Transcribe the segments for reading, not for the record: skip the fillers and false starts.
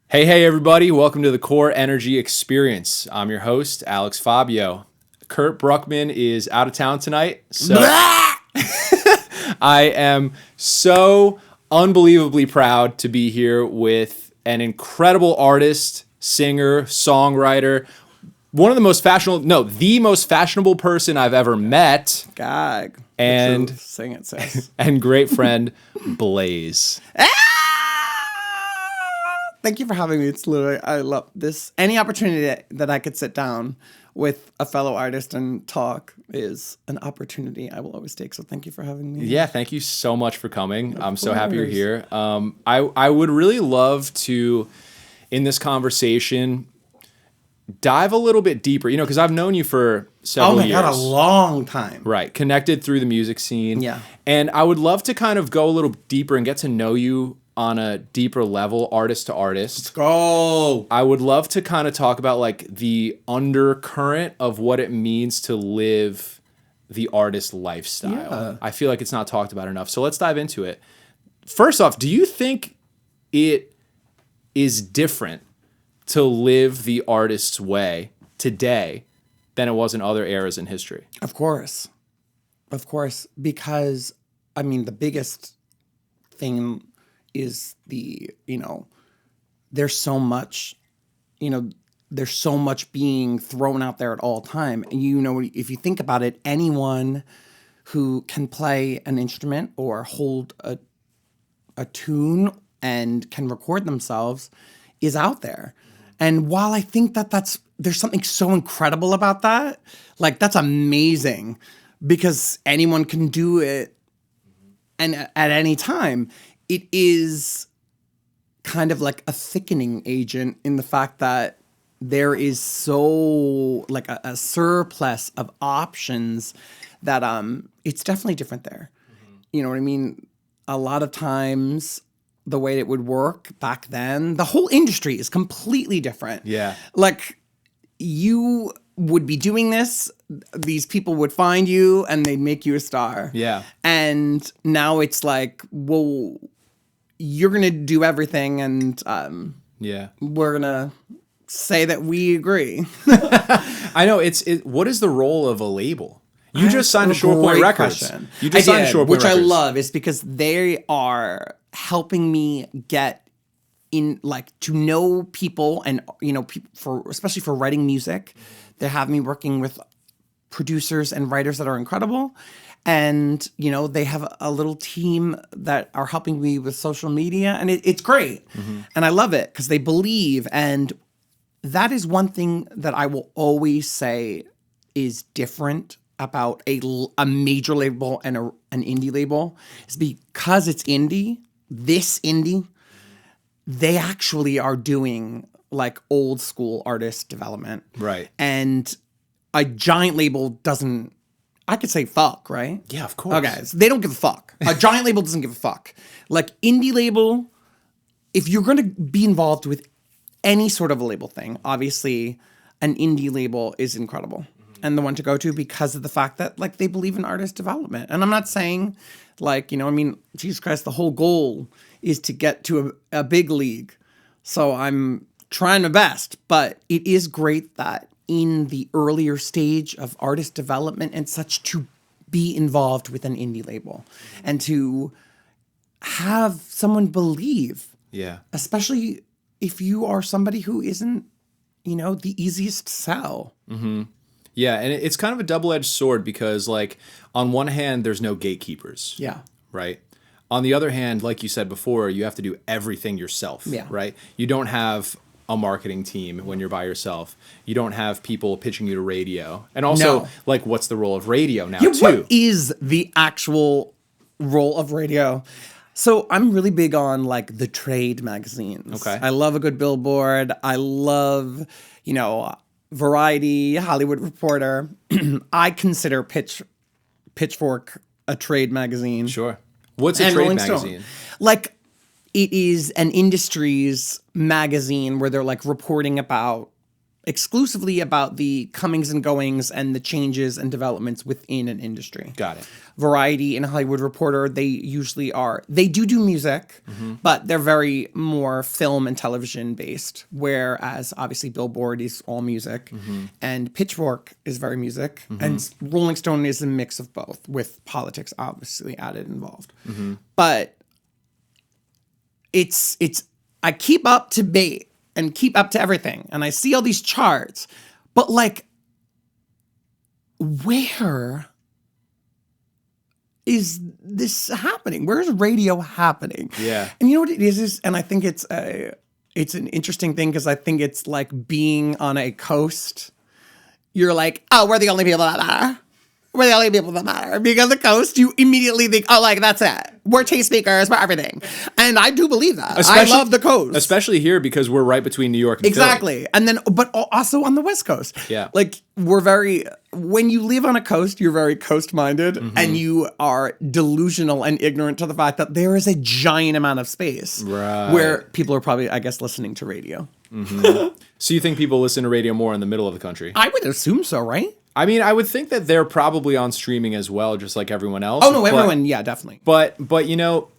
Hey, everybody. Welcome to the Core Energy Experience. I'm your host, Alex Fabio. Kurt Bruckman is out of town tonight, so I am so unbelievably proud to be here with an incredible artist, singer, songwriter, the most fashionable person I've ever met. Gag. And sing it, sis. And great friend, Blaise. Thank you for having me. It's literally, I love this. Any opportunity that I could sit down with a fellow artist and talk is an opportunity I will always take. So thank you for having me. Yeah, thank you so much for coming. I'm so happy you're here. I would really love to, in this conversation, dive a little bit deeper, because I've known you for several years. Oh my God, a long time. Right, connected through the music scene. Yeah. And I would love to kind of go a little deeper and get to know you on a deeper level, artist to artist. Let's go. I would love to kind of talk about like the undercurrent of what it means to live the artist lifestyle. Yeah. I feel like it's not talked about enough. So let's dive into it. First off, do you think it is different to live the artist's way today than it was in other eras in history? Of course. Because, I mean, the biggest thing is there's so much being thrown out there at all time. And if you think about it, anyone who can play an instrument or hold a tune and can record themselves is out there. And while I think there's something so incredible about that, like that's amazing because anyone can do it and at any time. It is kind of like a thickening agent in the fact that there is so like a surplus of options that it's definitely different there. Mm-hmm. You know what I mean? A lot of times the way it would work back then, the whole industry is completely different. Yeah. Like you would be doing this, these people would find you and they'd make you a star. Yeah. And now it's like, well, you're going to do everything and we're going to say that we agree. I know. What is the role of a label? You just signed to Short Point Records. Question. You just signed to Short Point Records. Which I love is because they are helping me get in, like, to know people and, especially for writing music. They have me working with producers and writers that are incredible. And, they have a little team that are helping me with social media. And it's great. Mm-hmm. And I love it because they believe. And that is one thing that I will always say is different about a major label and an indie label is because it's indie, they actually are doing like old school artist development. Right. And a giant label doesn't. I could say fuck, right? Yeah, of course. Okay, so they don't give a fuck. A giant label doesn't give a fuck. Like indie label, if you're going to be involved with any sort of a label thing, obviously an indie label is incredible and the one to go to because of the fact that like they believe in artist development. And I'm not saying like, Jesus Christ, the whole goal is to get to a big league. So I'm trying my best, but it is great that in the earlier stage of artist development and such to be involved with an indie label and to have someone believe. Yeah. Especially if you are somebody who isn't, the easiest to sell. Mm-hmm. Yeah. And it's kind of a double-edged sword because like on one hand, there's no gatekeepers. Yeah. Right. On the other hand, like you said before, you have to do everything yourself. Yeah. Right. You don't have a marketing team when you're by yourself. You don't have people pitching you to radio. And also, like, what's the role of radio now, too? What is the actual role of radio? So I'm really big on, like, the trade magazines. Okay. I love a good billboard. I love, Variety, Hollywood Reporter. I consider Pitchfork a trade magazine. Sure. What's a trade magazine? Like, it is an industries magazine where they're like reporting about exclusively about the comings and goings and the changes and developments within an industry. Got it. Variety and Hollywood Reporter, they usually are. They do music, but they're very more film and television based. Whereas obviously Billboard is all music, and Pitchfork is very music, and Rolling Stone is a mix of both, with politics obviously added involved. But it's I keep up to date and keep up to everything, and I see all these charts, but like, where is this happening? Where is radio happening? Yeah. And you know what it is, and I think it's an interesting thing, because I think it's like being on a coast. You're like, oh, we're the only people that matter. We're the only people that matter. Being on the coast, you immediately think, oh, like, that's it. We're tastemakers, we're everything. And I do believe that. I love the coast. Especially here, because we're right between New York and exactly. Philly. And then, but also on the West Coast. Yeah. Like, when you live on a coast, you're very coast-minded, and you are delusional and ignorant to the fact that there is a giant amount of space where people are probably, I guess, listening to radio. So you think people listen to radio more in the middle of the country? I would assume so, right? I mean, I would think that they're probably on streaming as well, just like everyone else. Oh, no, everyone, yeah, definitely. But you know,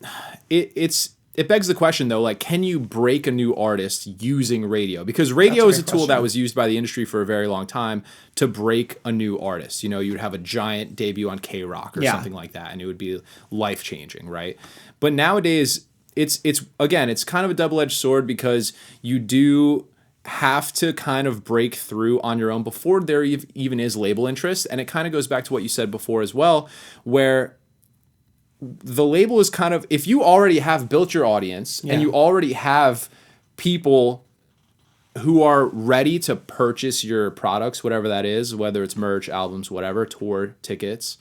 it begs the question, though, like, can you break a new artist using radio? Because radio is a tool that was used by the industry for a very long time to break a new artist. You know, you'd have a giant debut on K-Rock or something like that, and it would be life-changing, right? But nowadays, it's again, it's kind of a double-edged sword, because you do have to kind of break through on your own before there even is label interest. And it kind of goes back to what you said before as well, where the label is kind of, if you already have built your audience and you already have people who are ready to purchase your products, whatever that is, whether it's merch, albums, whatever, tour tickets,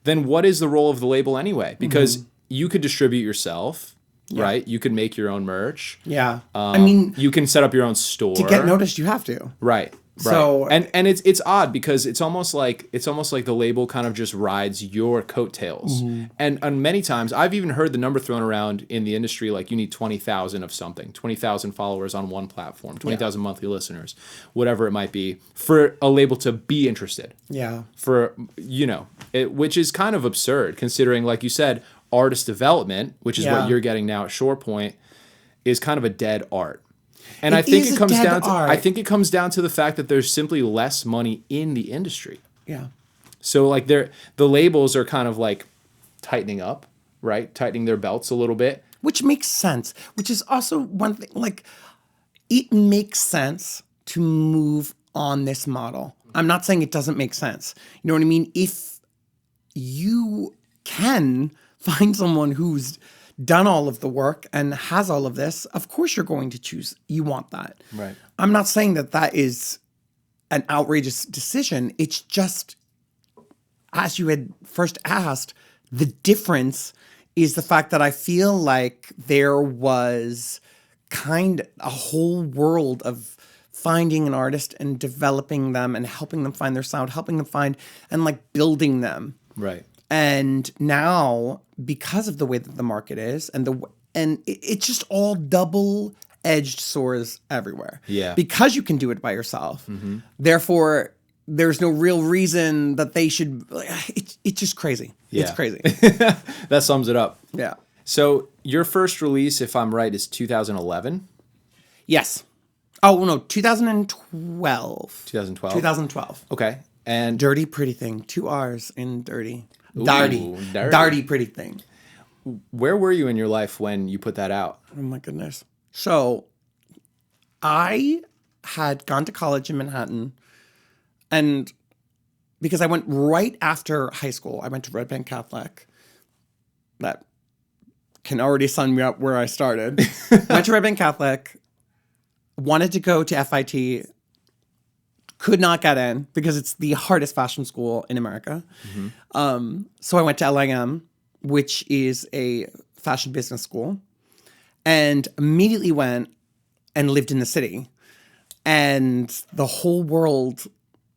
then what is the role of the label anyway? Because you could distribute yourself. Right? You can make your own merch. Yeah. I mean, you can set up your own store. To get noticed, you have to. Right. So, and it's odd, because it's almost like the label kind of just rides your coattails. And many times I've even heard the number thrown around in the industry, like, you need 20,000 of something, 20,000 followers on one platform, 20,000 monthly listeners, whatever it might be, for a label to be interested. Yeah. For, you know, which is kind of absurd, considering, like you said, artist development, which is what you're getting now at Shore Point, is kind of a dead art. And I think it comes down to the fact that there's simply less money in the industry. Yeah. So like the labels are kind of like tightening up, right? Tightening their belts a little bit. Which makes sense. Which is also one thing, like, it makes sense to move on this model. I'm not saying it doesn't make sense. You know what I mean? If you can find someone who's done all of the work and has all of this, of course you're going to choose. You want that. Right. I'm not saying that is an outrageous decision. It's just, as you had first asked, the difference is the fact that I feel like there was kind of a whole world of finding an artist and developing them and helping them find their sound, helping them find and like building them. Right. And now, because of the way that the market is, and it's just all double-edged swords everywhere. Yeah. Because you can do it by yourself. Therefore, there's no real reason that they should. It's just crazy. Yeah. It's crazy. That sums it up. Yeah. So your first release, if I'm right, is 2011. Yes. Oh no, 2012. 2012. 2012. Okay. And Dirty Pretty Thing. 2 R's in dirty. Darty Pretty Thing. Where were you in your life when you put that out? Oh my goodness. So I had gone to college in Manhattan, and because I went right after high school, I went to Red Bank Catholic. That can already sum me up where I started. Went to Red Bank Catholic, wanted to go to FIT, could not get in because it's the hardest fashion school in America. So I went to LIM, which is a fashion business school, and immediately went and lived in the city. And the whole world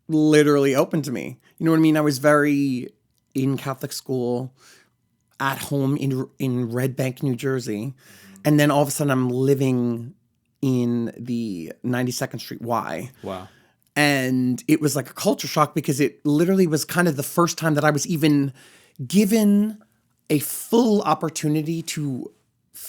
literally opened to me. You know what I mean? I was very in Catholic school, at home in Red Bank, New Jersey. And then all of a sudden I'm living in the 92nd Street Y. Wow. And it was like a culture shock because it literally was kind of the first time that I was even given a full opportunity to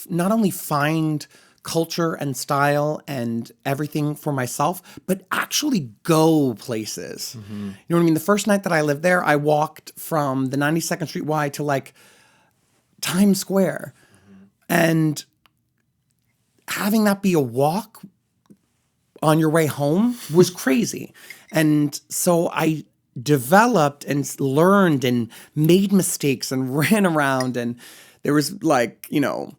not only find culture and style and everything for myself, but actually go places. You know what I mean? The first night that I lived there, I walked from the 92nd Street Y to like Times Square. And having that be a walk on your way home was crazy. And so I developed and learned and made mistakes and ran around. And there was like, you know,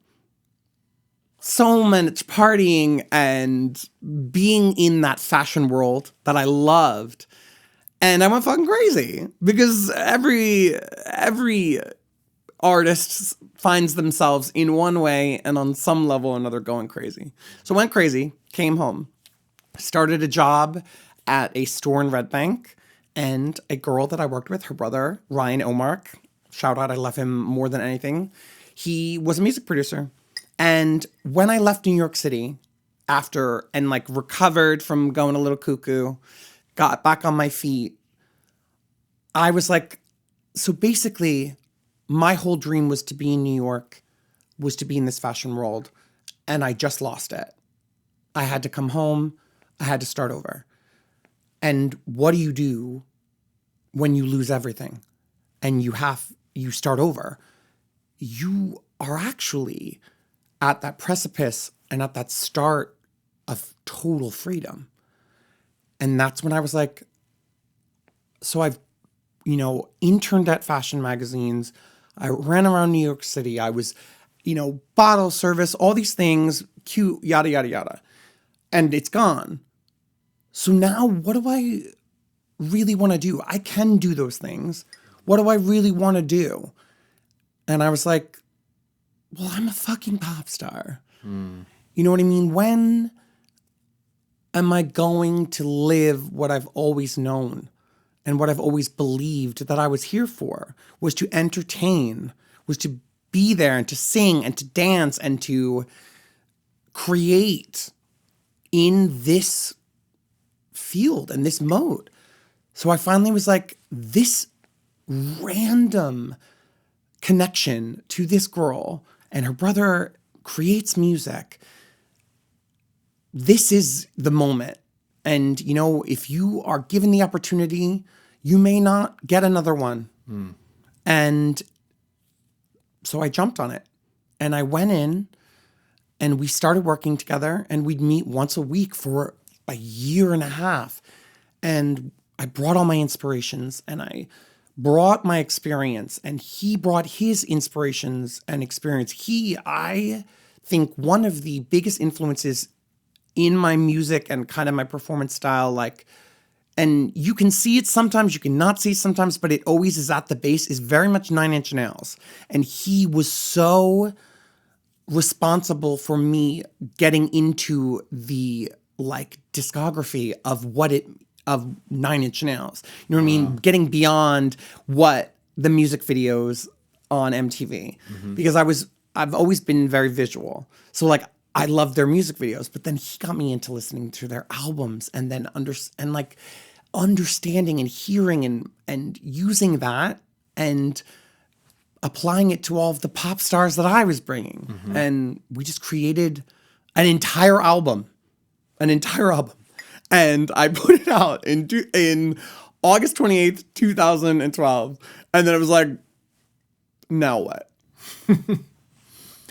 so much partying and being in that fashion world that I loved. And I went fucking crazy because every artist finds themselves in one way and on some level or another going crazy. So I went crazy, came home, started a job at a store in Red Bank, and a girl that I worked with, her brother, Ryan Omark, shout out, I love him more than anything. He was a music producer. And when I left New York City after and like recovered from going a little cuckoo, got back on my feet, I was like, so basically my whole dream was to be in New York, was to be in this fashion world, and I just lost it. I had to come home. I had to start over. And what do you do when you lose everything and you start over? You are actually at that precipice and at that start of total freedom. And that's when I was like, so I've, you know, interned at fashion magazines. I ran around New York City. I was, you know, bottle service, all these things, cute, yada, yada, yada. And it's gone. So now what do I really want to do? I can do those things. What do I really want to do? And I was like, well, I'm a fucking pop star. You know what I mean? When am I going to live what I've always known and what I've always believed that I was here for, was to entertain, was to be there and to sing and to dance and to create in this field and this mode. So I finally was like, this random connection to this girl and her brother creates music. This is the moment. And, you know, if you are given the opportunity, you may not get another one. And so I jumped on it and I went in and we started working together and we'd meet once a week for a year and a half. And I brought all my inspirations and I brought my experience and he brought his inspirations and experience. I think one of the biggest influences in my music and kind of my performance style, like, and you can see it sometimes, you can not see it sometimes, but it always is at the base, is very much 9 Inch Nails. And he was so responsible for me getting into the like discography of of 9 Inch Nails. You know what I mean? Getting beyond what the music videos on MTV. Because I've always been very visual. So like I love their music videos, but then he got me into listening to their albums and then understanding and hearing and using that and applying it to all of the pop stars that I was bringing. And we just created an entire album. And I put it out in August 28th, 2012. And then it was like, now what?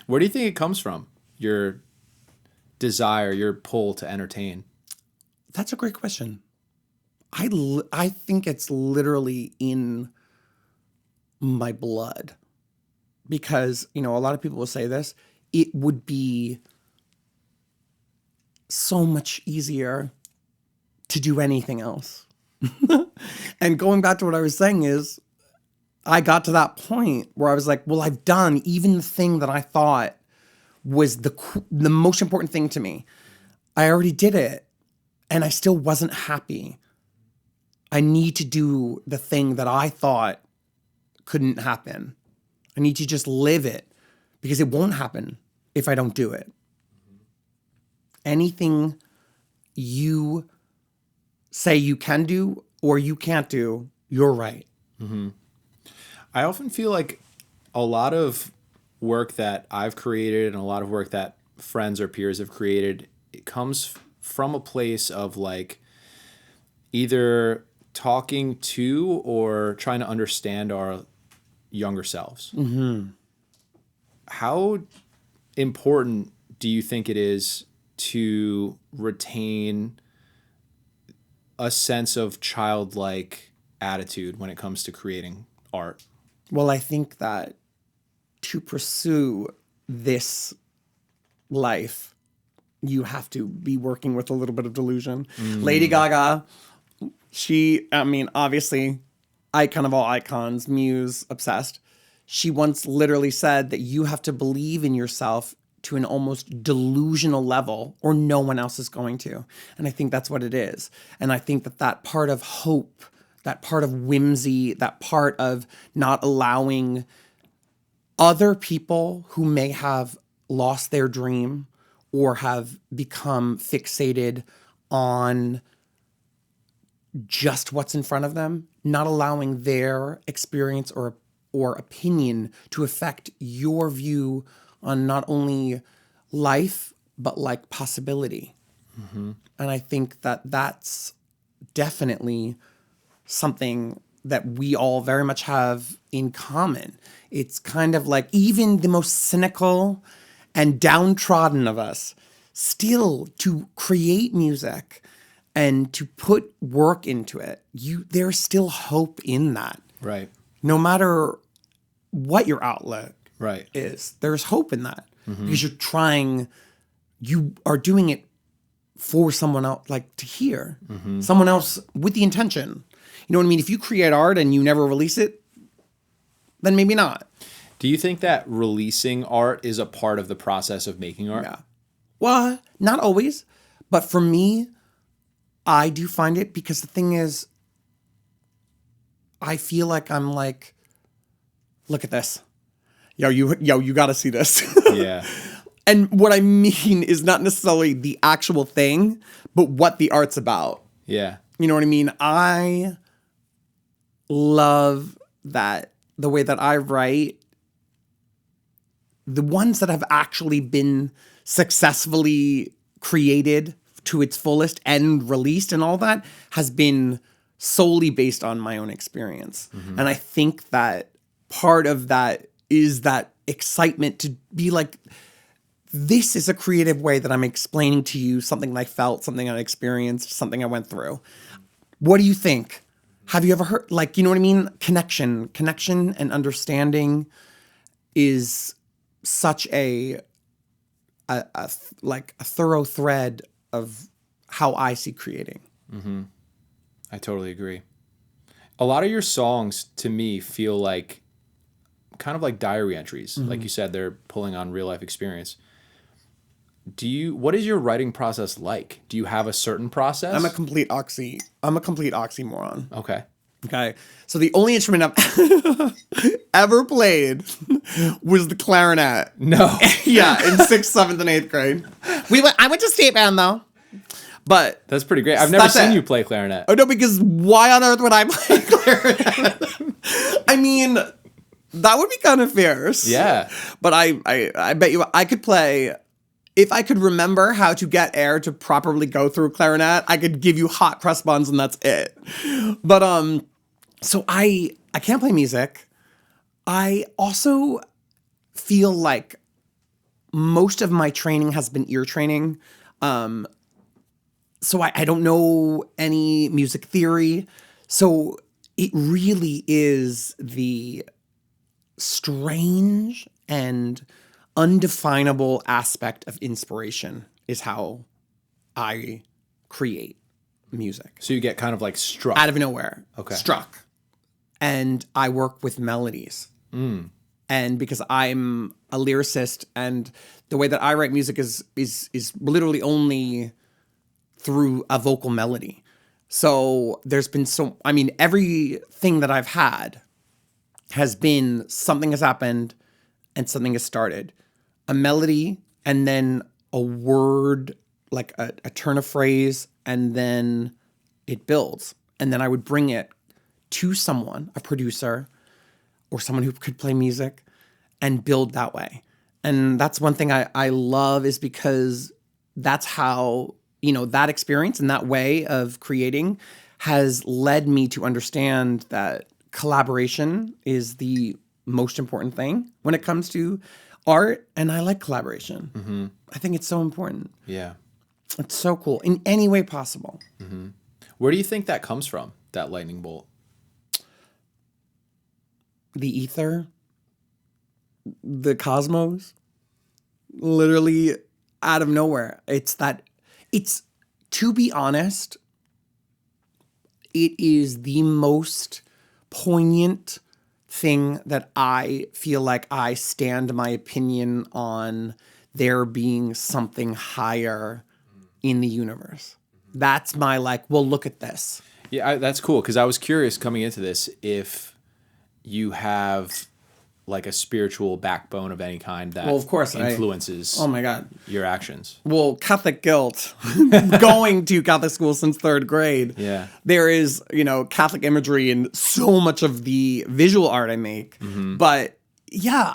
Where do you think it comes from? Your desire, your pull to entertain? That's a great question. I think it's literally in my blood. Because, you know, a lot of people will say this. It would be so much easier to do anything else. And going back to what I was saying is, I got to that point where I was like, well, I've done even the thing that I thought was the most important thing to me. I already did it and I still wasn't happy. I need to do the thing that I thought couldn't happen. I need to just live it because it won't happen if I don't do it. Anything you say you can do or you can't do, you're right. I often feel like a lot of work that I've created and a lot of work that friends or peers have created, it comes from a place of like either talking to or trying to understand our younger selves. How important do you think it is to retain a sense of childlike attitude when it comes to creating art? Well, I think that to pursue this life, you have to be working with a little bit of delusion. Lady Gaga, obviously, icon of all icons, muse, obsessed. She once literally said that you have to believe in yourself to an almost delusional level or no one else is going to. And I think that's what it is. And I think that part of hope, that part of whimsy, that part of not allowing other people who may have lost their dream or have become fixated on just what's in front of them, not allowing their experience or opinion to affect your view on not only life, but like possibility. And I think that that's definitely something that we all very much have in common. It's kind of like even the most cynical and downtrodden of us still to create music and to put work into it. There's still hope in that. Right. No matter what your outlet Right. is, there's hope in that because you are doing it for someone else, like to hear someone else with the intention. You know what I mean? If you create art and you never release it, then maybe not. Do you think that releasing art is a part of the process of making art? Yeah. Well, not always, but for me, I do find it because the thing is, I feel like I'm like, look at this. You got to see this. Yeah. And what I mean is not necessarily the actual thing, but what the art's about. Yeah. You know what I mean? I love that the way that I write, the ones that have actually been successfully created to its fullest and released and all that has been solely based on my own experience. And I think that part of that is that excitement to be like, this is a creative way that I'm explaining to you something I felt, something I experienced, something I went through. What do you think? Have you ever heard, like, you know what I mean? Connection and understanding is such a thorough thread of how I see creating. I totally agree. A lot of your songs to me feel like kind of like diary entries. Like you said, they're pulling on real life experience. What is your writing process like? Do you have a certain process? I'm a complete oxymoron. Okay. So the only instrument I've ever played was the clarinet. No. Yeah, in 6th, 7th, and 8th grade. I went to state band though. But that's pretty great. I've never seen you play clarinet. Oh no, because why on earth would I play clarinet? I mean, that would be kind of fierce. Yeah. But I bet you I could play. If I could remember how to get air to properly go through clarinet, I could give you hot press buns and that's it. But so I can't play music. I also feel like most of my training has been ear training. So I don't know any music theory. So it really is the strange and undefinable aspect of inspiration is how I create music. So you get kind of like struck. Out of nowhere. Okay. Struck. And I work with melodies. And because I'm a lyricist and the way that I write music is literally only through a vocal melody. So there's been everything that I've had has been something has happened and something has started. A melody and then a word, like a turn of phrase, and then it builds. And then I would bring it to someone, a producer or someone who could play music, and build that way. And that's one thing I love, is because that's how, that experience and that way of creating has led me to understand that collaboration is the most important thing when it comes to art. And I like collaboration. Mm-hmm. I think it's so important. Yeah. It's so cool in any way possible. Mm-hmm. Where do you think that comes from, that lightning bolt? The ether, the cosmos, literally out of nowhere. To be honest, it is the most poignant thing that I feel like I stand my opinion on there being something higher in the universe. That's my well, look at this. Yeah, that's cool, because I was curious coming into this if you have like a spiritual backbone of any kind that of course, influences oh my God. your actions. Well, Catholic guilt, going to Catholic school since 3rd grade. Yeah. There is, Catholic imagery in so much of the visual art I make. Mm-hmm. But yeah,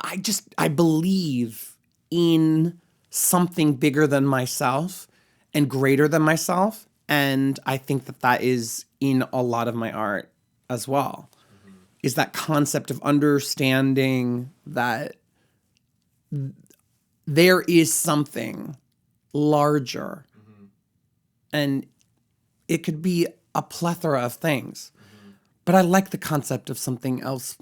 I believe in something bigger than myself and greater than myself. And I think that is in a lot of my art as well. Is that concept of understanding that there is something larger. Mm-hmm. And it could be a plethora of things. Mm-hmm. But I like the concept of something else.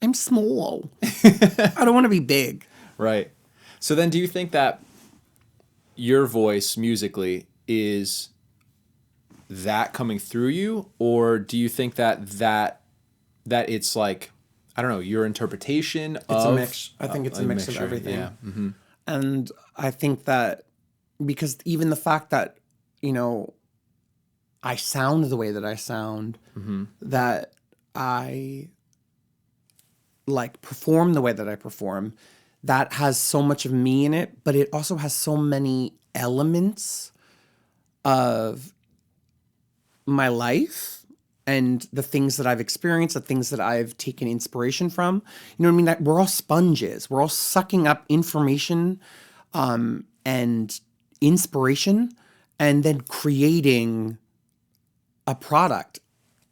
I'm small. I don't want to be big. Right. So then do you think that your voice musically is that coming through you? Or do you think that it's like, I don't know, your interpretation of... It's a mix. I think it's a mix of everything. Yeah. Mm-hmm. And I think that because even the fact that, I sound the way that I sound, mm-hmm. that I perform the way that I perform, that has so much of me in it, but it also has so many elements of my life and the things that I've experienced, the things that I've taken inspiration from. You know what I mean? That we're all sponges. We're all sucking up information and inspiration and then creating a product.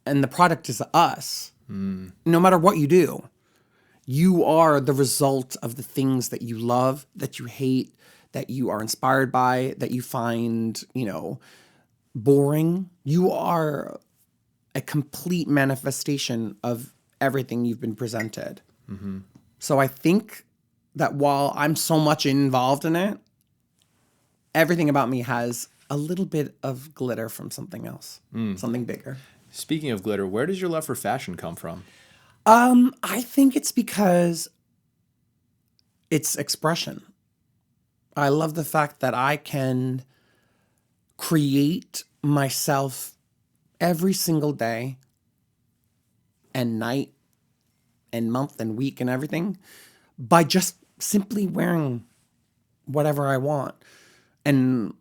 And the product is us. Mm. No matter what you do, you are the result of the things that you love, that you hate, that you are inspired by, that you find, boring. You are a complete manifestation of everything you've been presented. Mm-hmm. So I think that while I'm so much involved in it, everything about me has a little bit of glitter from something else, something bigger. Speaking of glitter, where does your love for fashion come from? I think it's because it's expression. I love the fact that I can create myself every single day and night and month and week and everything by just simply wearing whatever I want and,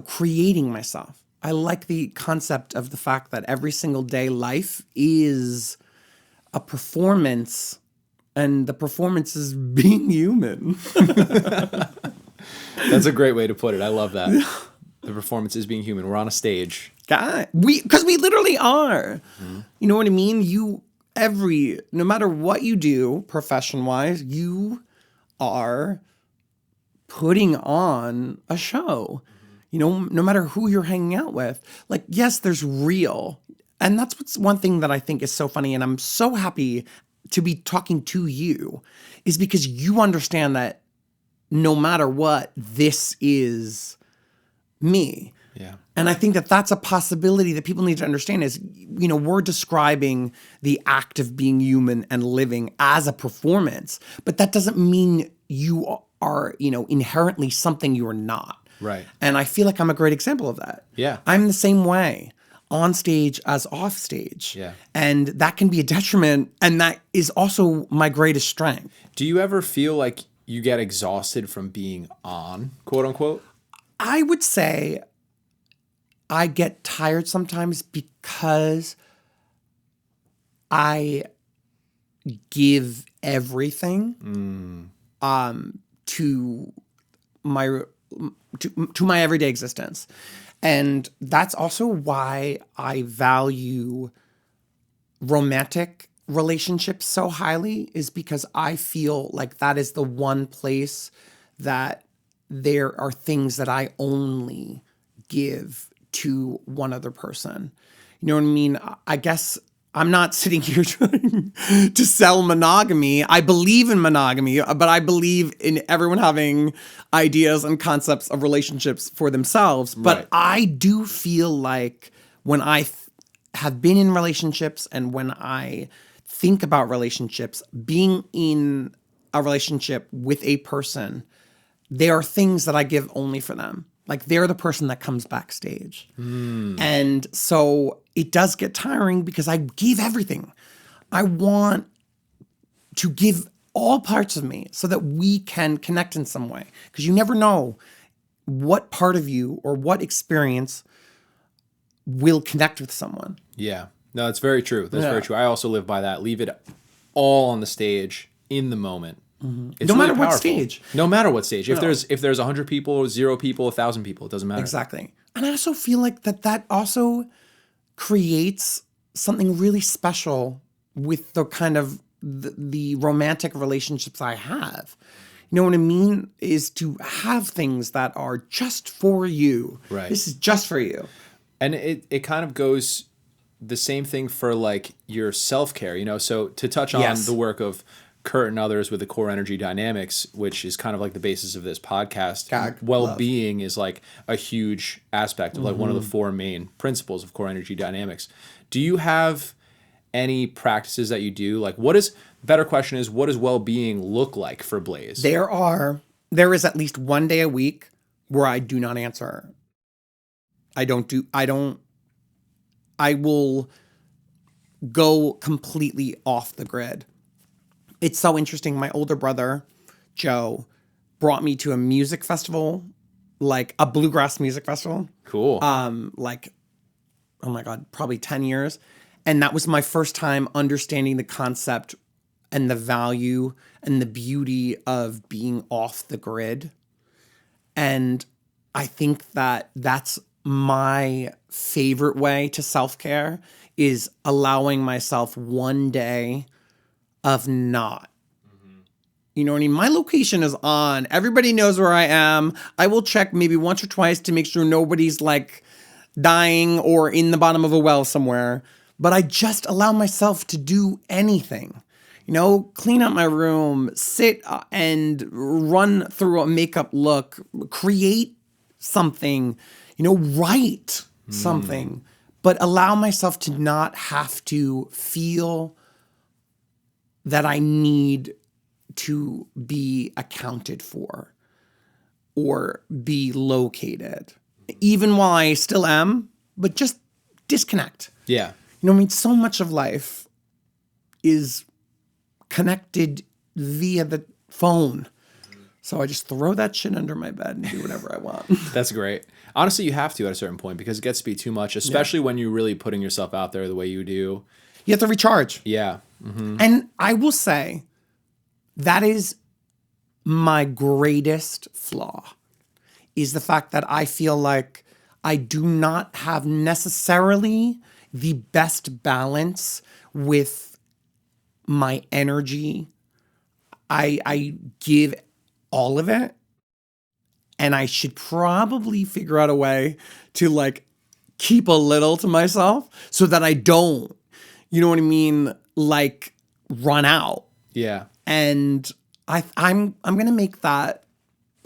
creating myself. I like the concept of the fact that every single day life is a performance, and the performance is being human. That's a great way to put it. I love that. The performance is being human. We're on a stage. God, because we literally are. Mm-hmm. You know what I mean? No matter what you do profession-wise, you are putting on a show. Mm-hmm. No matter who you're hanging out with. Yes, there's real. And that's what's one thing that I think is so funny, and I'm so happy to be talking to you, is because you understand that no matter what, this is me. Yeah. And I think that that's a possibility that people need to understand is, we're describing the act of being human and living as a performance, but that doesn't mean you are, inherently something you are not. Right. And I feel like I'm a great example of that. Yeah. I'm the same way on stage as off stage. Yeah. And that can be a detriment. And that is also my greatest strength. Do you ever feel like you get exhausted from being on, quote unquote? I would say I get tired sometimes because I give everything to my to my everyday existence. And that's also why I value romantic relationships so highly, is because I feel like that is the one place that there are things that I only give to one other person. You know what I mean? I guess I'm not sitting here trying to sell monogamy. I believe in monogamy, but I believe in everyone having ideas and concepts of relationships for themselves. But Right. I do feel like when I have been in relationships and when I think about relationships, being in a relationship with a person, there are things that I give only for them. Like they're the person that comes backstage. And so it does get tiring because I give everything. I want to give all parts of me so that we can connect in some way. Because you never know what part of you or what experience will connect with someone. Yeah. No, that's very true. That's very true. I also live by that. Leave it all on the stage in the moment. It's No really matter what powerful. stage. No matter what stage. If there's 100 people, 0 people, 1,000 people, it doesn't matter. Exactly. And I also feel like that also creates something really special with the kind of the romantic relationships I have. You know what I mean? Is to have things that are just for you. Right. This is just for you. And it kind of goes the same thing for like your self-care, you know? So to touch on Yes. the work of Kurt and others with the core energy dynamics, which is kind of like the basis of this podcast, well-being is like a huge aspect of like one of the 4 main principles of core energy dynamics. Do you have any practices that you do? Like better question is, what does well-being look like for Blaise? There is at least one day a week where I do not answer. I will go completely off the grid. It's so interesting. My older brother, Joe, brought me to a music festival, like a bluegrass music festival. Cool. Like, oh my God, probably 10 years. And that was my first time understanding the concept and the value and the beauty of being off the grid. And I think that that's my favorite way to self-care, is allowing myself one day of not. You know what I mean? My location is on. Everybody knows where I am. I will check maybe once or twice to make sure nobody's like dying or in the bottom of a well somewhere. But I just allow myself to do anything. You know, clean out my room, sit and run through a makeup look, create something, you know, write something, but allow myself to not have to feel that I need to be accounted for or be located, even while I still am, but just disconnect. Yeah. You know what I mean? So much of life is connected via the phone. So I just throw that shit under my bed and do whatever I want. That's great. Honestly, you have to at a certain point because it gets to be too much, especially when you're really putting yourself out there the way you do. You have to recharge. Yeah. And I will say that is my greatest flaw, is the fact that I feel like I do not have necessarily the best balance with my energy. I give all of it, and I should probably figure out a way to like keep a little to myself so that I don't, you know what I mean, like run out. Yeah. And I'm gonna make that.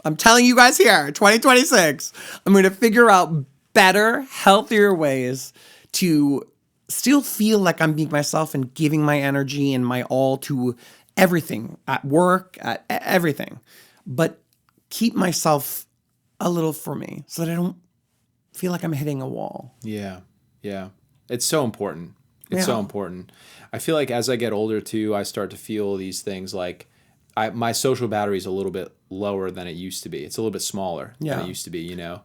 I'm telling you guys here, 2026, I'm gonna figure out better, healthier ways to still feel like I'm being myself and giving my energy and my all to everything at work, at everything, but keep myself a little for me so that I don't feel like I'm hitting a wall. Yeah. Yeah. It's so important. It's Yeah. so important. I feel like as I get older too, I start to feel these things like my social battery is a little bit lower than it used to be. It's a little bit smaller than Yeah. it used to be, you know?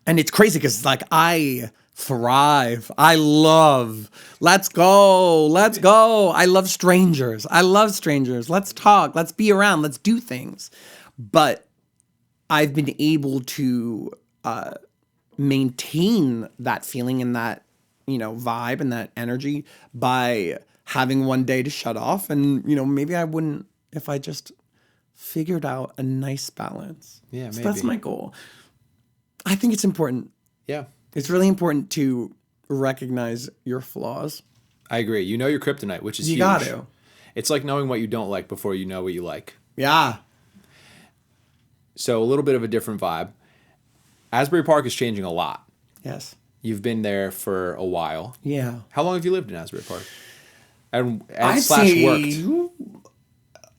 And it's crazy because like I thrive. I love, let's go. I love strangers. Let's talk. Let's be around. Let's do things. But I've been able to maintain that feeling and that, vibe and that energy by having one day to shut off. And, maybe I wouldn't if I just figured out a nice balance. Yeah, so maybe. That's my goal. I think it's important. Yeah. It's really important to recognize your flaws. I agree. You know your kryptonite, which is huge. You got to. It's like knowing what you don't like before you know what you like. Yeah. So a little bit of a different vibe. Asbury Park is changing a lot. Yes. You've been there for a while. Yeah. How long have you lived in Asbury Park? And I'd slash say worked?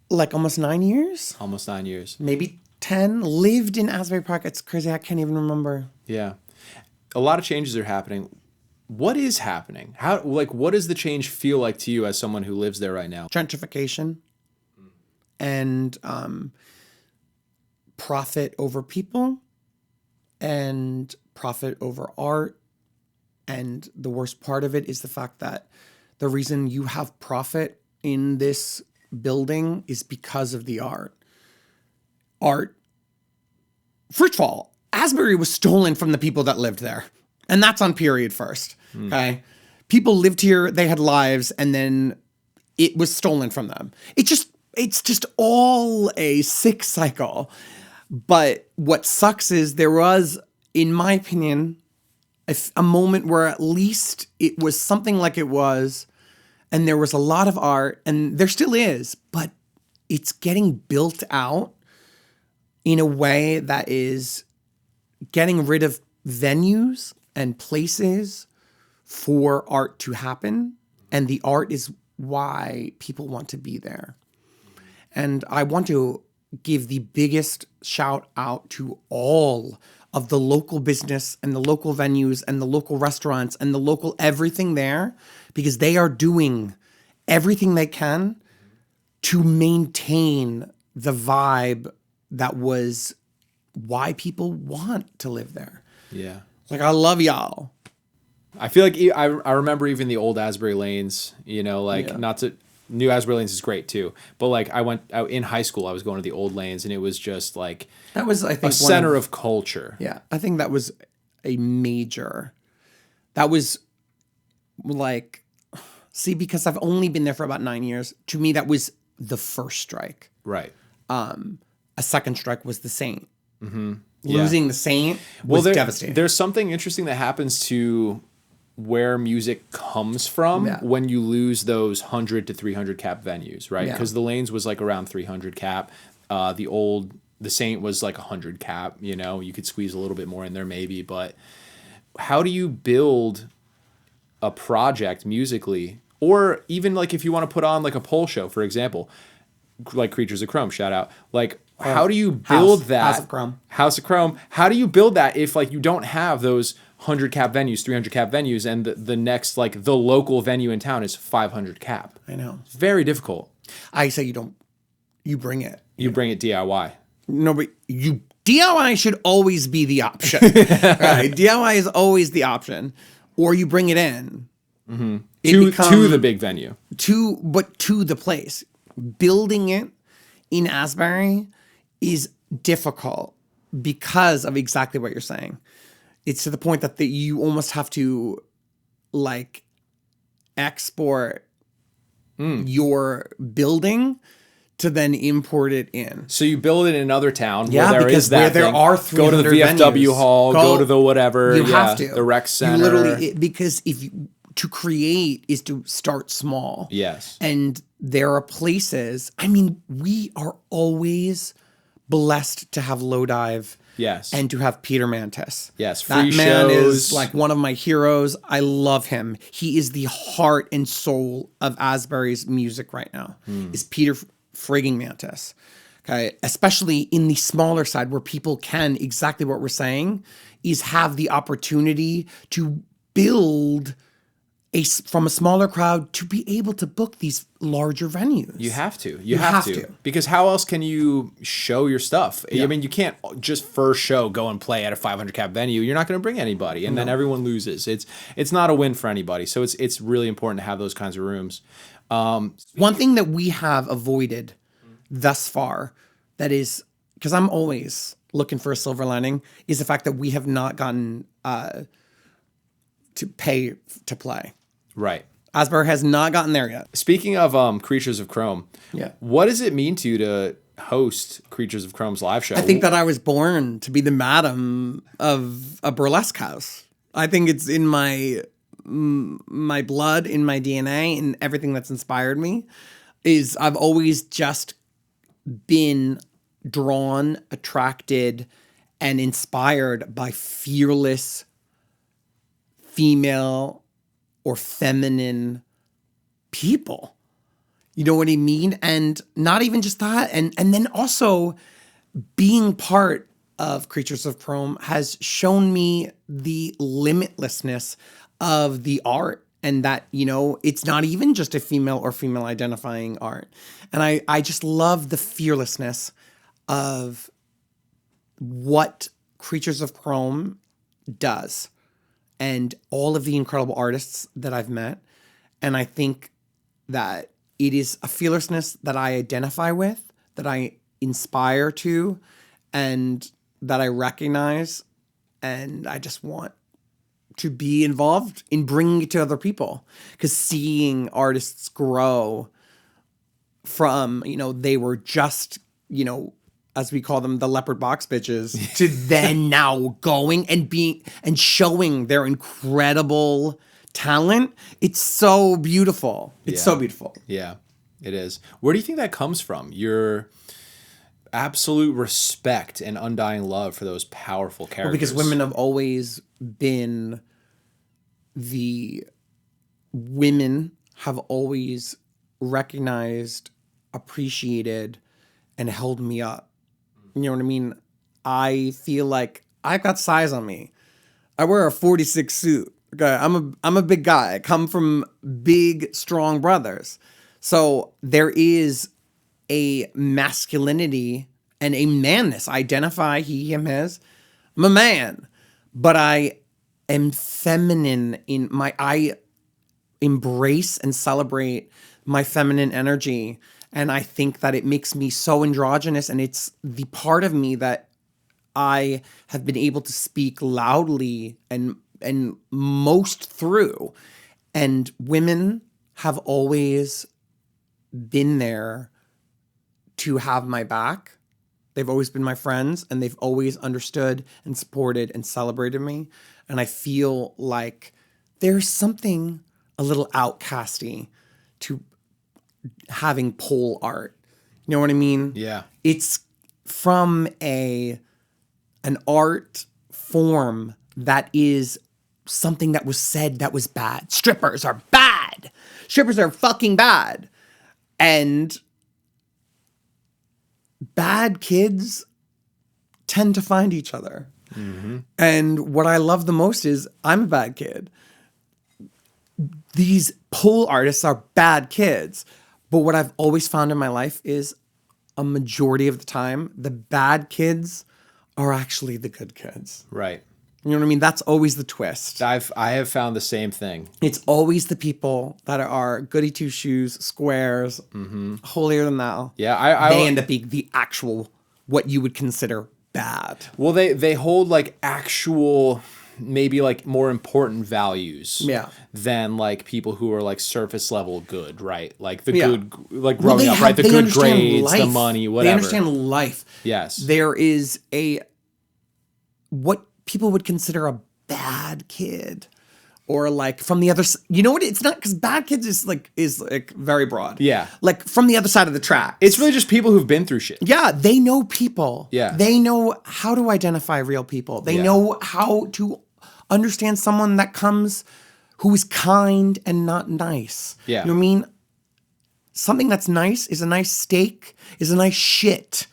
Like almost 9 years. Almost 9 years. Maybe 10. Lived in Asbury Park. It's crazy. I can't even remember. Yeah. A lot of changes are happening. What is happening? What does the change feel like to you as someone who lives there right now? Gentrification and profit over people and profit over art. And the worst part of it is the fact that the reason you have profit in this building is because of the art. First of all, Asbury was stolen from the people that lived there. And that's on period first. Okay. People lived here, they had lives, and then it was stolen from them. It's just all a sick cycle. But what sucks is there was, in my opinion, a moment where at least it was something like it was, and there was a lot of art, and there still is, but it's getting built out in a way that is getting rid of venues and places for art to happen. And the art is why people want to be there. And I want to give the biggest shout out to all of the local business and the local venues and the local restaurants and the local everything there, because they are doing everything they can to maintain the vibe that was why people want to live there. Yeah. Like, I love y'all. I feel like I remember even the old Asbury Lanes, New Asbury Lanes is great too. But like in high school, I was going to the old lanes and it was just like, that was, I think, a center of culture. Yeah. I think that was that was like, because I've only been there for about 9 years. To me, that was the first strike. Right. A second strike was the Saint. Mm-hmm. Losing the Saint was devastating. There's something interesting that happens to where music comes from when you lose those 100 to 300 cap venues, right? Because the Lanes was like around 300 cap. The Saint was like 100 cap. You could squeeze a little bit more in there maybe, but how do you build a project musically, or even like if you want to put on like a pole show, for example, like Creatures of Chrome, shout out, like. How do you build that? House of Chrome. How do you build that if like you don't have those 100 cap venues, 300 cap venues, and the next like the local venue in town is 500 cap? I know. It's very difficult. I say you bring it. You bring it DIY. No, but DIY should always be the option. Right? DIY is always the option. Or you bring it in. Mm-hmm. To the big venue. To the place. Building it in Asbury is difficult because of exactly what you're saying. It's to the point that you almost have to like export your building to then import it in. So you build it in another town where there are 300 go to the VFW venues. Hall, go to the whatever. You have to. The rec center. You literally, because to create is to start small. Yes. And there are places, we are always blessed to have Low Dive. Yes. And to have Peter Mantis. Yes. That man is like one of my heroes. I love him. He is the heart and soul of Asbury's music right now. Is Peter frigging Mantis. Okay. Especially in the smaller side where people can, exactly what we're saying, is have the opportunity to build from a smaller crowd to be able to book these larger venues. You have to. You have to. Because how else can you show your stuff? I mean, you can't just first show go and play at a 500 cap venue. You're not going to bring anybody, and then everyone loses. It's not a win for anybody. So it's really important to have those kinds of rooms. One thing that we have avoided thus far, that is, because I'm always looking for a silver lining, is the fact that we have not gotten to pay to play. Right. Asbury has not gotten there yet. Speaking of Creatures of Chrome, what does it mean to you to host Creatures of Chrome's live show? I think that I was born to be the madam of a burlesque house. I think it's in my blood, in my DNA, and everything that's inspired me. Is I've always just been drawn, attracted, and inspired by fearless female or feminine people. You know what I mean? And not even just that. And then also being part of Creatures of Chrome has shown me the limitlessness of the art, and that, you know, it's not even just a female or female identifying art. And I just love the fearlessness of what Creatures of Chrome does, and all of the incredible artists that I've met. And I think that it is a fearlessness that I identify with, that I inspire to, and that I recognize. And I just want to be involved in bringing it to other people. Because seeing artists grow from, you know, they were just, you know, as we call them, the leopard box bitches, to then now going and being and showing their incredible talent. It's so beautiful. It's so beautiful. Yeah, it is. Where do you think that comes from? Your absolute respect and undying love for those powerful characters. Well, because women have always recognized, appreciated, and held me up. You know what I mean? I feel like I've got size on me. I wear a 46 suit. Okay, I'm a big guy. I come from big, strong brothers. So there is a masculinity and a manness. I identify he, him, his. I'm a man. But I am feminine I embrace and celebrate my feminine energy. And I think that it makes me so androgynous, and it's the part of me that I have been able to speak loudly and most through. And women have always been there to have my back. They've always been my friends, and they've always understood and supported and celebrated me. And I feel like there's something a little outcasty to having pole art. You know what I mean? Yeah. It's from an art form that is something that was said that was bad. Strippers are bad. Strippers are fucking bad. And bad kids tend to find each other. Mm-hmm. And what I love the most is I'm a bad kid. These pole artists are bad kids. But what I've always found in my life is a majority of the time, the bad kids are actually the good kids. Right. You know what I mean? That's always the twist. I have found the same thing. It's always the people that are goody two shoes, squares, holier than thou. Yeah, they end up being the actual, what you would consider bad. Well, they hold like actual, maybe like more important values. Yeah. Than like people who are like surface level good, right? Like the good, like growing up, have, right? The they good grades, life. the money, whatever. They understand life. Yes. There is what people would consider a bad kid, or like from the other, you know what? It's not, because bad kids is like very broad. Yeah. Like from the other side of the track. It's really just people who've been through shit. Yeah. They know people. Yeah. They know how to identify real people. They know how to understand someone that comes who is kind and not nice. Yeah. You know what I mean? Something that's nice is a nice steak, is a nice shit.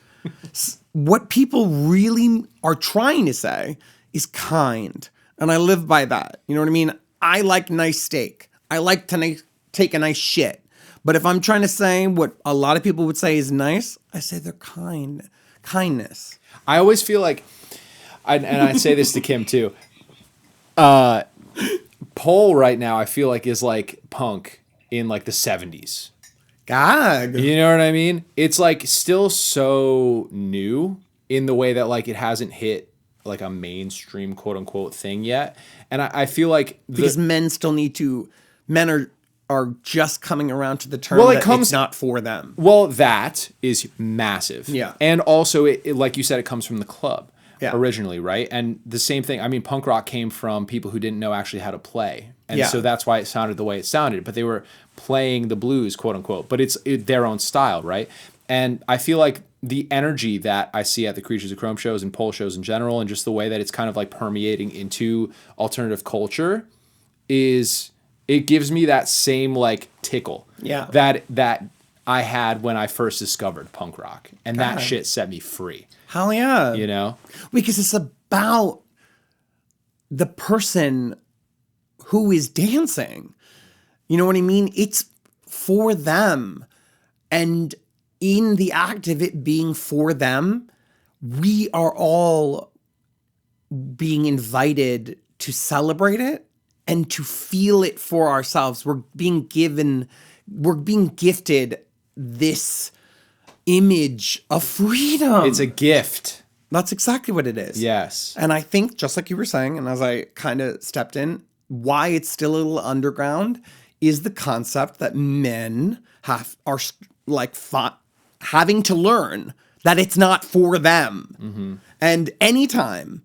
What people really are trying to say is kind. And I live by that. You know what I mean? I like nice steak. I like to take a nice shit. But if I'm trying to say what a lot of people would say is nice, I say they're kindness. I always feel like, and I say this to Kim too. Pole right now, I feel like is like punk in like the 70s. God. You know what I mean? It's like still so new in the way that like it hasn't hit like a mainstream quote unquote thing yet. And I feel like because men are just coming around to the term it's not for them. Well, that is massive. Yeah. And also, it like you said, it comes from the club Yeah. originally, right? And the same thing, I mean, punk rock came from people who didn't know actually how to play. And Yeah. so that's why it sounded the way it sounded. But they were playing the blues, quote unquote. But it's their own style, right? And I feel like the energy that I see at the Creatures of Chrome shows and Pole shows in general, and just the way that it's kind of like permeating into alternative culture is... It gives me that same like tickle that I had when I first discovered punk rock, and that shit set me free. Hell yeah. You know? Because it's about the person who is dancing. You know what I mean? It's for them. And in the act of it being for them, we are all being invited to celebrate it and to feel it for ourselves. We're being gifted this image of freedom. It's a gift. That's exactly what it is. Yes. And I think, just like you were saying, and as I kind of stepped in, why it's still a little underground is the concept that men are having to learn that it's not for them. Mm-hmm. And anytime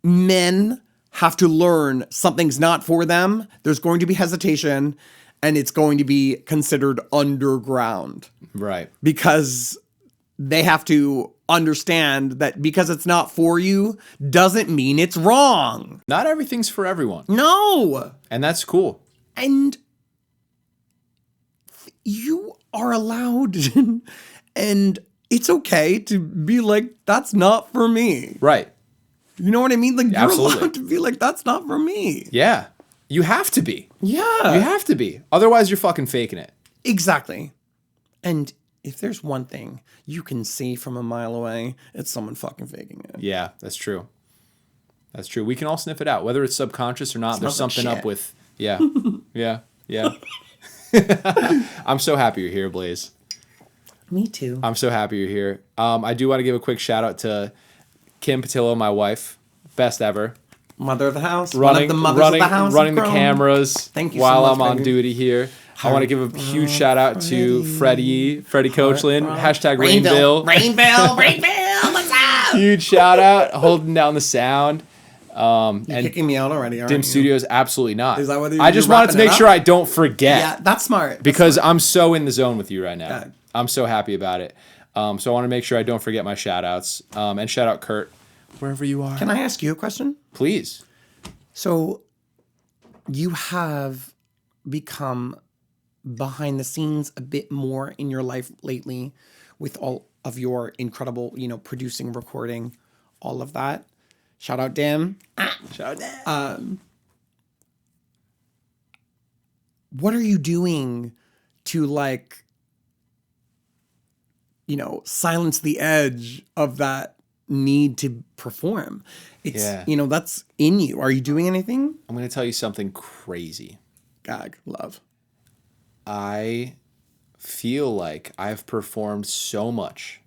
men have to learn something's not for them, there's going to be hesitation, and it's going to be considered underground. Right. Because they have to understand that because it's not for you doesn't mean it's wrong. Not everything's for everyone. No. And that's cool. And you are allowed and it's okay to be like, that's not for me. Right. You know what I mean? Like, you're Absolutely. allowed to be like, that's not for me. Yeah. You have to be. Yeah. You have to be. Otherwise, you're fucking faking it. Exactly. And if there's one thing you can see from a mile away, it's someone fucking faking it. Yeah, that's true. That's true. We can all sniff it out, whether it's subconscious or not. There's something up with... Yeah. Yeah. Yeah. I'm so happy you're here, Blaise. Me too. I'm so happy you're here. I do want to give a quick shout out to Kim Petillo, my wife. Best ever. Mother of the house. One of the mothers of the house. Running the cameras. Thank you while so much, I'm on duty here. I want to give a huge shout out to Freddie Coachland. Hashtag Rainville. Rainville. What's up? Huge shout out. Holding down the sound. You're kicking me out already, aren't DIMM you? Studios, absolutely not. Is that what I just wanted to make sure I don't forget. Yeah, that's smart. Because I'm so in the zone with you right now. Yeah. I'm so happy about it. So I want to make sure I don't forget my shout outs. And shout out Kurt, wherever you are. Can I ask you a question? Please. So you have become behind the scenes a bit more in your life lately with all of your incredible, producing, recording, all of that. Shout out DIMM. Shout out DIMM. What are you doing to silence the edge of that need to perform? It's, that's in you. Are you doing anything? I'm going to tell you something crazy. Gag, love. I feel like I've performed so much.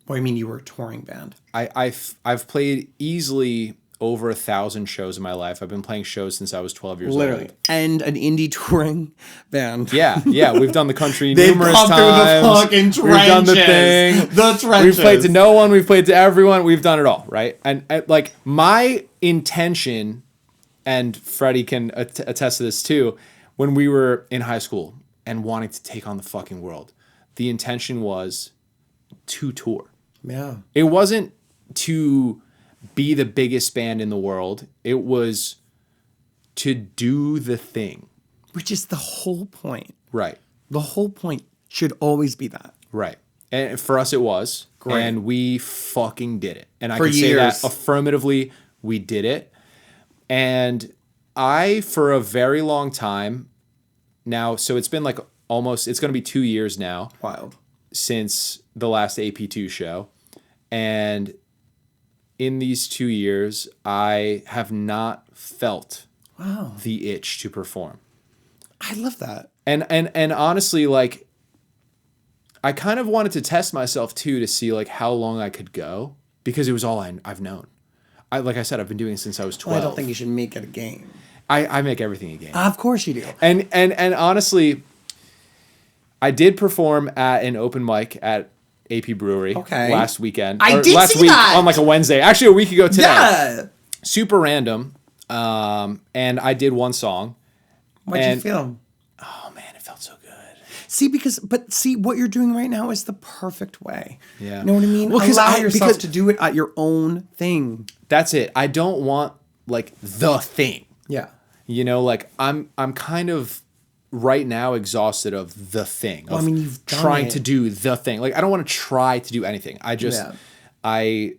Well, I mean, you were a touring band. I've played easily over 1,000 shows in my life. I've been playing shows since I was 12 years old. And an indie touring band. Yeah. We've done the country They've numerous gone times. Through the fucking trenches. We've done the thing. The trenches. We've played to no one. We've played to everyone. We've done it all, right? And my intention, and Freddie can attest to this too, when we were in high school and wanting to take on the fucking world, the intention was to tour. Yeah. It wasn't to be the biggest band in the world. It was to do the thing. Which is the whole point. Right. The whole point should always be that. Right. And for us, it was. Great. And we fucking did it. And I For can say years. that affirmatively, we did it. And I, for a very long time, now, so it's been like it's going to be 2 years now. Wild. Since the last AP2 show. And in these 2 years, I have not felt the itch to perform. I love that. And honestly, like, I kind of wanted to test myself too to see like how long I could go, because it was all I've known. Like I said, I've been doing it since I was 12. Well, I don't think you should make it a game. I make everything a game. Of course you do. And honestly, I did perform at an open mic at AP Brewery last weekend. Last week that. On like a Wednesday. Actually, a week ago today. Yeah. Super random. And I did one song. What'd you feel? Oh man, it felt so good. See, what you're doing right now is the perfect way. Yeah. You know what I mean? Well, allow yourself to do it at your own thing. That's it. I don't want like the thing. Yeah. You know, like I'm kind of right now exhausted of the thing. Well, I mean, you've done trying it. to do the thing. Like I don't want to try to do anything. I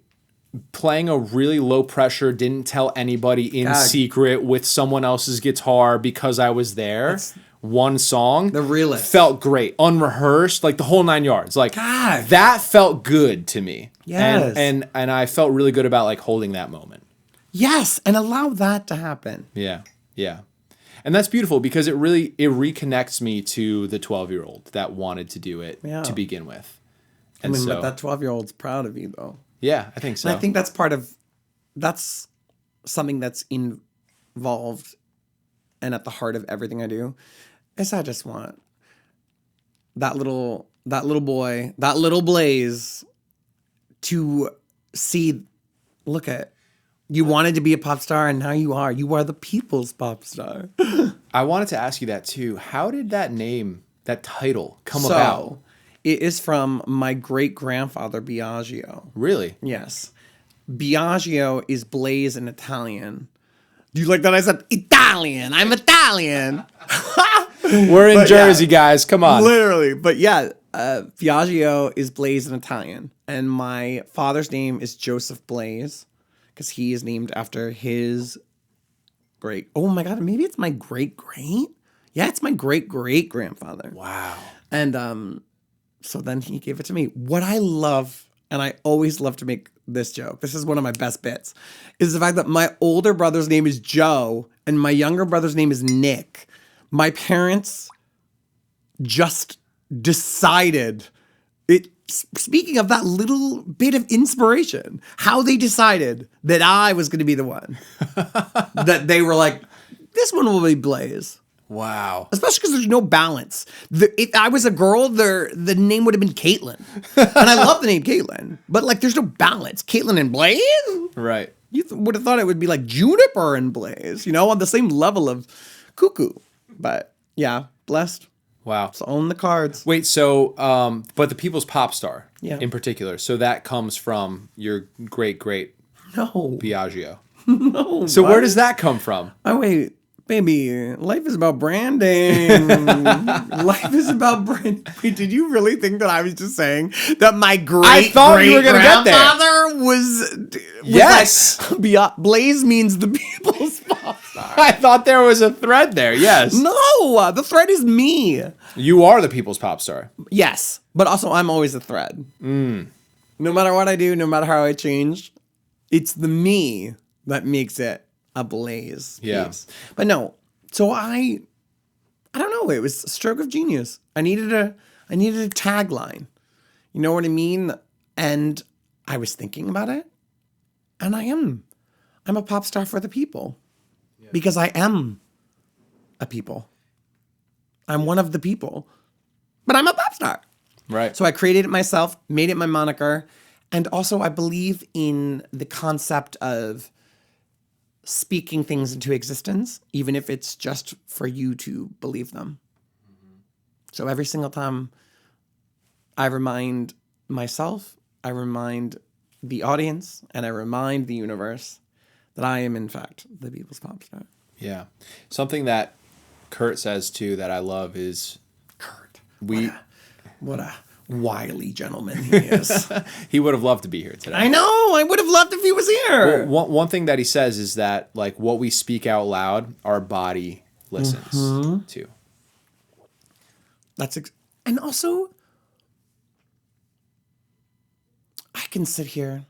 playing a really low pressure, didn't tell anybody in secret with someone else's guitar because I was there. One song. The realist. Felt great. Unrehearsed, like the whole 9 yards. Like that felt good to me. Yes. And I felt really good about like holding that moment. Yes, and allow that to happen. Yeah. Yeah. And that's beautiful because it reconnects me to the 12-year-old that wanted to do it to begin with. And but that 12-year-old's proud of you though. Yeah, I think so. And I think that's something that's involved and at the heart of everything I do. Is I just want that little boy, that little Blaise, to see, look at, you wanted to be a pop star and now you are. You are the people's pop star. I wanted to ask you that too. How did that name, that title come about? It is from my great-grandfather, Biagio. Really? Yes. Biagio is Blaise in Italian. Do you like that I said Italian? I'm Italian. We're in Jersey, guys. Come on. Literally. But yeah, Biagio is Blaise in Italian. And my father's name is Joseph Blaise because he is named after his oh my God, maybe it's my great-great? Yeah, it's my great-great-grandfather. Wow. And so then he gave it to me. What I love, and I always love to make this joke, this is one of my best bits, is the fact that my older brother's name is Joe and my younger brother's name is Nick. My parents just decided it. Speaking of that little bit of inspiration, how they decided that I was going to be the one. That they were like, this one will be Blaise. Wow. Especially because there's no balance. If I was a girl, the name would have been Caitlin. And I love the name Caitlin. But like, there's no balance. Caitlin and Blaise? Right. You would have thought it would be like Juniper and Blaise, on the same level of cuckoo. But yeah, blessed. Wow. So own the cards. Wait, so, but the People's Pop Star in particular, so that comes from your great-great Biagio. No. So where does that come from? Oh, wait. Baby, life is about branding. Life is about brand. Wait, did you really think that I was just saying that my I thought you were gonna get there. Grandfather was yes. Like, Blaise means the people's pop star. I thought there was a thread there. Yes. No, the thread is me. You are the people's pop star. Yes, but also I'm always a thread. No matter what I do, no matter how I change, it's the me that makes it a Blaise. Yeah. Piece. But no. So I don't know. It was a stroke of genius. I needed a tagline. You know what I mean? And I was thinking about it. And I'm a pop star for the people. Yeah. Because I am a people. I'm one of the people. But I'm a pop star. Right. So I created it myself, made it my moniker. And also I believe in the concept of speaking things into existence, even if it's just for you to believe them. Mm-hmm. So every single time I remind myself, I remind the audience, and I remind the universe that I am, in fact, the people's pop star. Yeah. Something that Kurt says, too, that I love is... Kurt. What a wily gentleman he is. He would have loved to be here today. I know. I would have loved if he was here. Well, one thing that he says is that like what we speak out loud, our body listens to. And also, I can sit here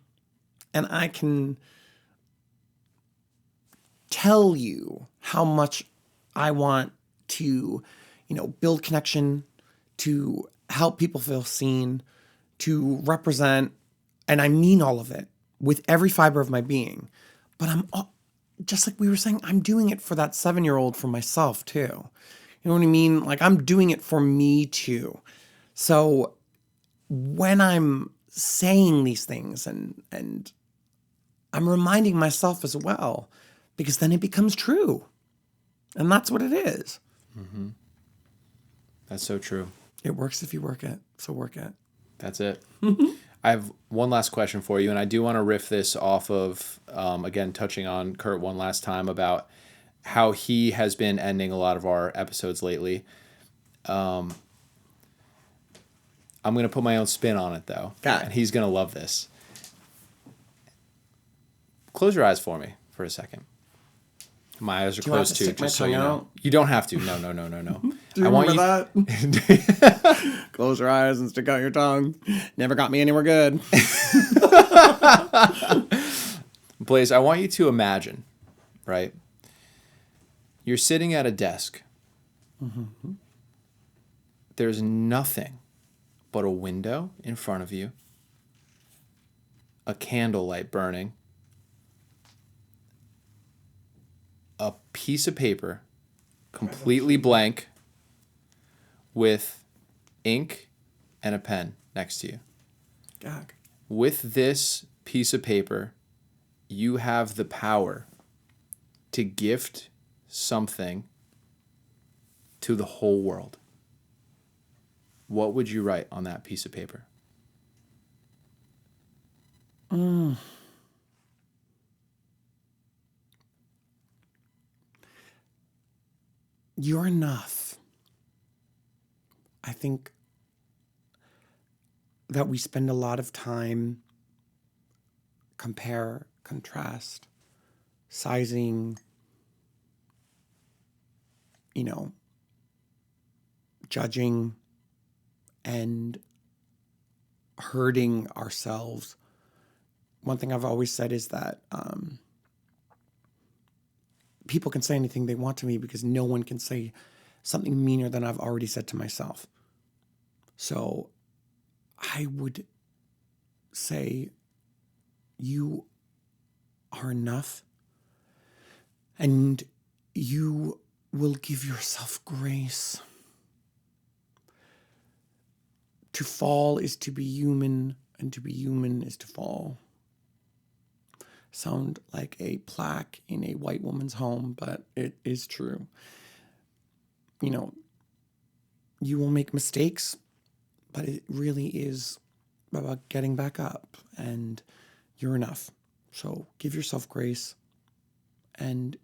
and I can tell you how much I want to, build connection, to help people feel seen, to represent, and I mean all of it with every fiber of my being. But just like we were saying, I'm doing it for that 7-year-old for myself too. You know what I mean? Like, I'm doing it for me too. So when I'm saying these things and I'm reminding myself as well, because then it becomes true. And that's what it is. Mm-hmm. That's so true. It works if you work it. So work it. That's it. I have one last question for you, and I do want to riff this off of, again, touching on Kurt one last time about how he has been ending a lot of our episodes lately. I'm going to put my own spin on it, though. And he's going to love this. Close your eyes for me for a second. My eyes are closed too, just so you know. You don't have to. No. Do you remember that? Close your eyes and stick out your tongue. Never got me anywhere good. Blaise, I want you to imagine, right? You're sitting at a desk. Mm-hmm. There's nothing but a window in front of you, a candlelight burning, a piece of paper, completely blank, with ink and a pen next to you. Gag. With this piece of paper, you have the power to gift something to the whole world. What would you write on that piece of paper? You're enough. I think that we spend a lot of time compare, contrast, sizing, judging, and hurting ourselves. One thing I've always said is that people can say anything they want to me because no one can say something meaner than I've already said to myself. So I would say you are enough, and you will give yourself grace. To fall is to be human, and to be human is to fall. Sound like a plaque in a white woman's home, but it is true. You will make mistakes, but it really is about getting back up, and you're enough. So give yourself grace, and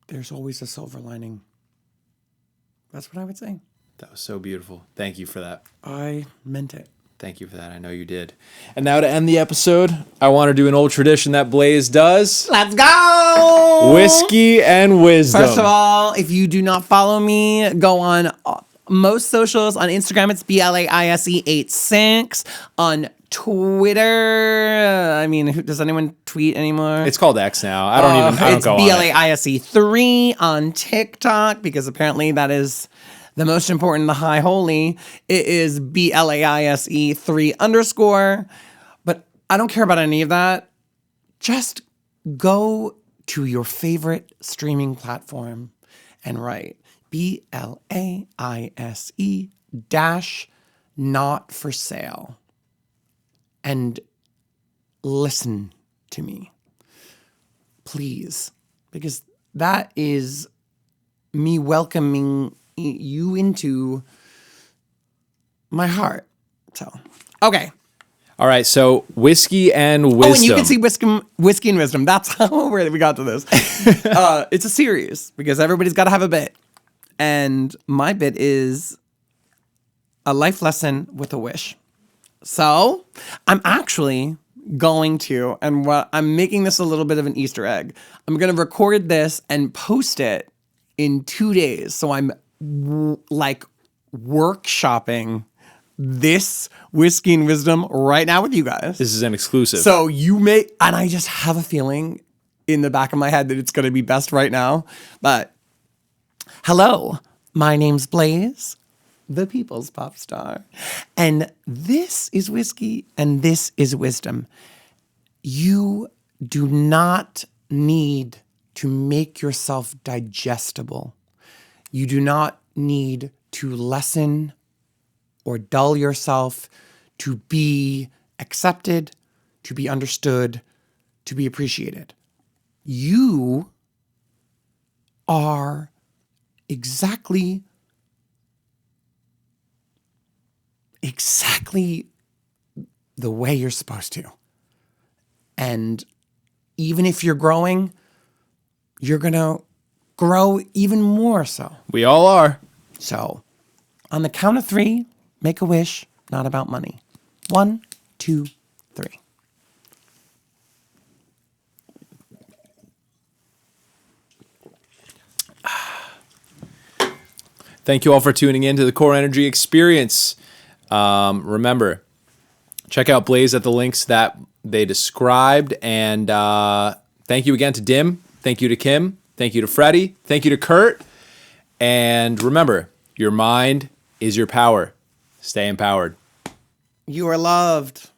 there's always a silver lining. That's what I would say. That was so beautiful. Thank you for that. I meant it. Thank you for that. I know you did. And now to end the episode, I want to do an old tradition that Blaise does. Let's go! Whiskey and wisdom. First of all, if you do not follow me, go on most socials. On Instagram, it's BLAISE86. On Twitter, does anyone tweet anymore? It's called X now. I don't go on it. It's BLAISE3 on TikTok, because apparently that is the most important, the high holy. It is BLAISE3_. But I don't care about any of that. Just go to your favorite streaming platform and write BLAISE-not for sale. And listen to me, please, because that is me welcoming you into my heart. So, okay. All right, so whiskey and wisdom. Oh, and you can see whiskey and wisdom. That's how we got to this. It's a series because everybody's got to have a bit. And my bit is a life lesson with a wish. So I'm actually going to, and I'm making this a little bit of an Easter egg. I'm going to record this and post it in 2 days. So I'm like workshopping this whiskey and wisdom right now with you guys. This is an exclusive. So and I just have a feeling in the back of my head that it's going to be best right now. But hello, my name's Blaise, the people's pop star. And this is whiskey and this is wisdom. You do not need to make yourself digestible. You do not need to lessen or dull yourself to be accepted, to be understood, to be appreciated. You are exactly the way you're supposed to. And even if you're growing, you're going to grow even more so. We all are. So, on the count of 3, make a wish, not about money. 1, 2, 3. Thank you all for tuning in to the Core Energy Experience. Remember, check out Blaise at the links that they described. And thank you again to DIMM. Thank you to Kim. Thank you to Freddie. Thank you to Kurt. And remember, your mind is your power. Stay empowered. You are loved.